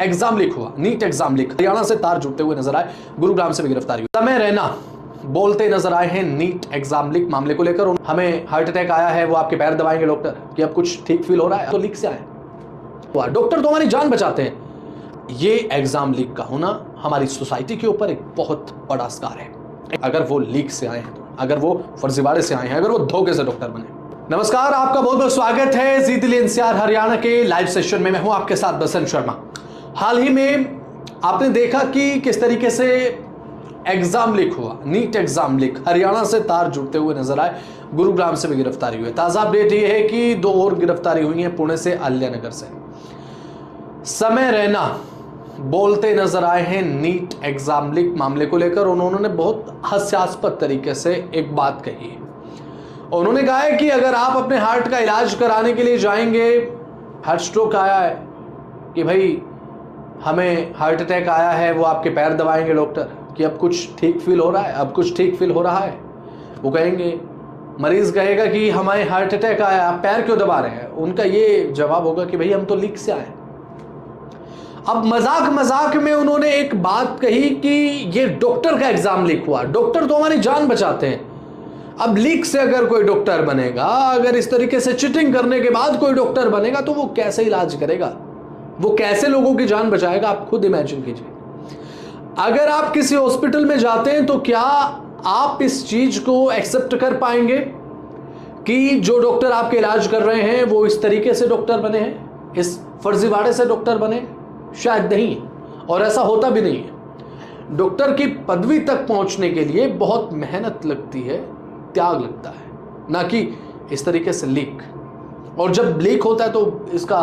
Exam leak हुआ, NEET exam leak. Haryana से तार जुड़ते हुए नजर आए, गुरुग्राम से भी गिरफ्तारी हुई। समय रैना बोलते नजर आए हैं नीट एग्जाम लीक मामले को लेकर। हमें हार्ट अटैक आया है, वो आपके पैर दबाएंगे डॉक्टर कि अब कुछ ठीक फील हो रहा है, तो लीक से आए। डॉक्टर तो हमारी जान बचाते हैं। ये एग्जाम लीक का होना हमारी सोसाइटी के ऊपर एक बहुत बड़ा स्कार है। अगर वो लीक से आए हैं, तो अगर वो फर्जीवाड़े से आए हैं, अगर वो धोखे से डॉक्टर बने। नमस्कार, आपका बहुत बहुत स्वागत है जी दिल्ली एनसीआर हरियाणा के लाइव सेशन में। मैं हूं आपके साथ बसंत शर्मा। हाल ही में आपने देखा कि किस तरीके से एग्जाम लीक हुआ, नीट एग्जाम लीक। हरियाणा से तार जुड़ते हुए नजर आए, गुरुग्राम से भी गिरफ्तारी हुई। ताजा अपडेट ये है कि 2 और गिरफ्तारी हुई है, पुणे से, अहिल्यानगर से। समय रैना बोलते नजर आए हैं नीट एग्जाम लीक मामले को लेकर। उन्होंने बहुत हास्यास्पद तरीके से एक बात कही है। उन्होंने कहा है कि अगर आप अपने हार्ट का इलाज कराने के लिए जाएंगे, हार्ट स्ट्रोक आया है, कि भाई हमें हार्ट अटैक आया है, वो आपके पैर दबाएंगे डॉक्टर कि अब कुछ ठीक फील हो रहा है, अब कुछ ठीक फील हो रहा है। वो कहेंगे, मरीज कहेगा कि हमें हार्ट अटैक आया, आप पैर क्यों दबा रहे हैं? उनका ये जवाब होगा कि भाई हम तो लीक से आए। अब मजाक मजाक में उन्होंने एक बात कही कि ये डॉक्टर का एग्जाम लीक हुआ। डॉक्टर तो हमारी जान बचाते हैं। अब लीक से अगर कोई डॉक्टर बनेगा, अगर इस तरीके से चीटिंग करने के बाद कोई डॉक्टर बनेगा, तो वो कैसे इलाज करेगा, वो कैसे लोगों की जान बचाएगा? आप खुद इमेजिन कीजिए। अगर आप किसी हॉस्पिटल में जाते हैं, तो क्या आप इस चीज को एक्सेप्ट कर पाएंगे कि जो डॉक्टर आपके इलाज कर रहे हैं वो इस तरीके से डॉक्टर बने हैं, इस फर्जीवाड़े से डॉक्टर बने? शायद नहीं, और ऐसा होता भी नहीं है। डॉक्टर की पदवी तक पहुंचने के लिए बहुत मेहनत लगती है, त्याग लगता है, ना कि इस तरीके से लीक। और जब लीक होता है तो इसका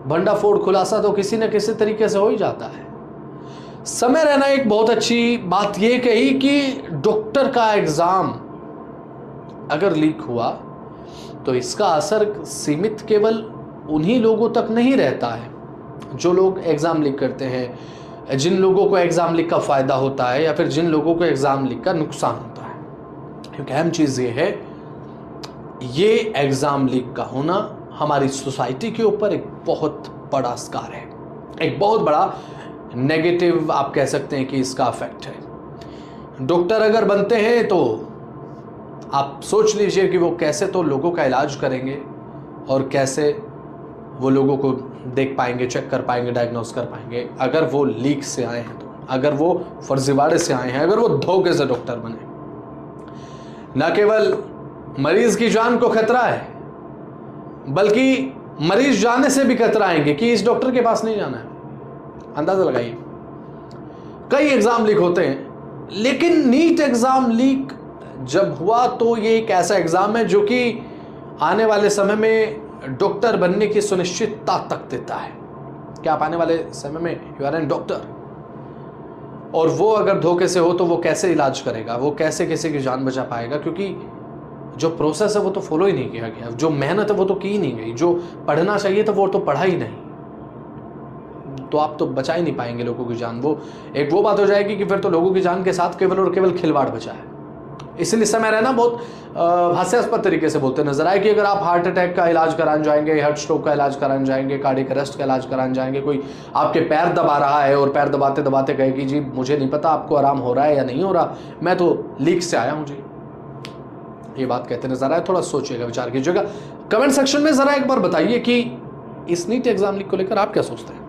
भंडाफोड़ खुलासा तो किसी न किसी तरीके से हो ही जाता है। समय रैना एक बहुत अच्छी बात यह कही कि डॉक्टर का एग्जाम अगर लीक हुआ तो इसका असर सीमित केवल उन्हीं लोगों तक नहीं रहता है जो लोग एग्जाम लीक करते हैं, जिन लोगों को एग्जाम लीक का फायदा होता है, या फिर जिन लोगों को एग्जाम लीक का नुकसान होता है। क्योंकि अहम चीज ये है, ये एग्जाम लीक का होना हमारी सोसाइटी के ऊपर एक बहुत बड़ा स्कार है, एक बहुत बड़ा नेगेटिव आप कह सकते हैं कि इसका इफेक्ट है। डॉक्टर अगर बनते हैं तो आप सोच लीजिए कि वो कैसे तो लोगों का इलाज करेंगे, और कैसे वो लोगों को देख पाएंगे, चेक कर पाएंगे, डायग्नोस कर पाएंगे। अगर वो लीक से आए हैं, तो अगर वो फर्जीवाड़े से आए हैं, अगर वो धोखे से डॉक्टर बने, न केवल मरीज की जान को खतरा है, बल्कि मरीज जाने से भी कतराएंगे कि इस डॉक्टर के पास नहीं जाना है। अंदाजा लगाइए, कई एग्जाम लीक होते हैं, लेकिन नीट एग्जाम लीक जब हुआ तो ये एक ऐसा एग्जाम है जो कि आने वाले समय में डॉक्टर बनने की सुनिश्चितता तक देता है कि आप आने वाले समय में यू आर एन डॉक्टर। और वो अगर धोखे से हो तो वो कैसे इलाज करेगा, वो कैसे किसी की जान बचा पाएगा? क्योंकि जो प्रोसेस है वो तो फॉलो ही नहीं किया गया, जो मेहनत है वो तो की ही नहीं गई, जो पढ़ना चाहिए था वो तो पढ़ा ही नहीं, तो आप तो बचा ही नहीं पाएंगे लोगों की जान। वो एक वो बात हो जाएगी कि फिर तो लोगों की जान के साथ केवल और केवल खिलवाड़ बचा है। इसलिए समय रहना बहुत हास्यास्पद तरीके से बोलते नजर आए कि अगर आप हार्ट अटैक का इलाज कराने जाएंगे, हार्ट स्ट्रोक का इलाज कराने जाएंगे, कार्डियक अरेस्ट का इलाज कराने जाएंगे, कोई आपके पैर दबा रहा है और पैर दबाते दबाते कहे कि जी मुझे नहीं पता आपको आराम हो रहा है या नहीं हो रहा, मैं तो लीक से आया हूं जी, ये बात कहते नजर आए। थोड़ा सोचिएगा, विचार कीजिएगा। कमेंट सेक्शन में जरा एक बार बताइए कि इस नीट एग्जाम लीक को लेकर आप क्या सोचते हैं।